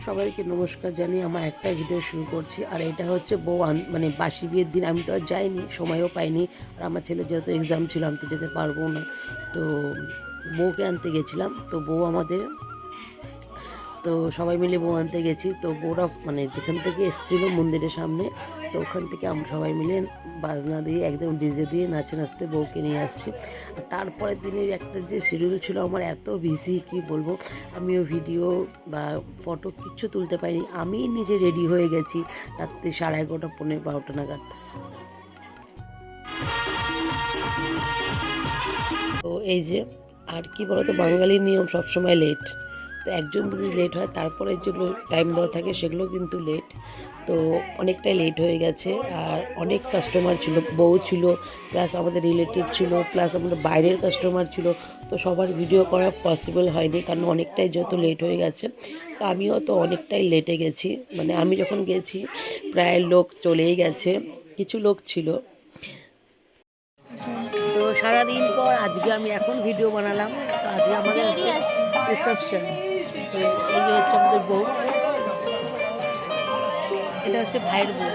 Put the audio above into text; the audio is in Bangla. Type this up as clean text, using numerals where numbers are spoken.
সবাইকে নমস্কার জানিয়ে আমার একটা ভিডিও শুরু করছি। আর এটা হচ্ছে মানে বাসি বিয়ের দিন আমি তো আর যাইনি, সময়ও পাইনি। আর আমার ছেলের যেহেতু এক্সাম ছিল আমি তো যেতে পারবো না। তো বউকে আনতে গেছিলাম, তো বউ আমাদের, তো সবাই মিলে বউ আনতে গেছি। তো বউরা মানে যেখান থেকে এসেছিলো মন্দিরের সামনে, তো ওখান থেকে আমরা সবাই মিলে বাজনা দিয়ে একদম ডিজে দিয়ে নাচে নাচতে বউকে নিয়ে আসছি। আর তারপরের দিনের একটা যে শিডিউল ছিল আমার এত বিজি কি বলবো, আমিও ভিডিও বা ফটো কিচ্ছু তুলতে পারিনি। আমি নিজে রেডি হয়ে গেছি রাত্রি 11:30 12টা নাগাদ। তো এই যে, আর কি বলতো, বাঙালির নিয়ম সবসময় লেট। তো একজন যদি লেট হয় তারপরে যেগুলো টাইম দেওয়া থাকে সেগুলো কিন্তু লেট। তো অনেকটাই লেট হয়ে গেছে। আর অনেক কাস্টমার ছিল, বউ ছিল, প্লাস আমাদের রিলেটিভ ছিল, প্লাস আমাদের বাইরের কাস্টমার ছিল। তো সবার ভিডিও করা পসিবল হয়নি, কারণ অনেকটাই যেহেতু লেট হয়ে গেছে। তো আমিও তো অনেকটাই লেটে গেছি, মানে আমি যখন গেছি প্রায় লোক চলেই গেছে, কিছু লোক ছিল। তো সারাদিন পর আজকে আমি এখন ভিডিও বানালাম। তো আজকে আমাদের রিসেপশন। তো এই যে হচ্ছে আমাদের বউ, এটা হচ্ছে ভাইয়ের বউ।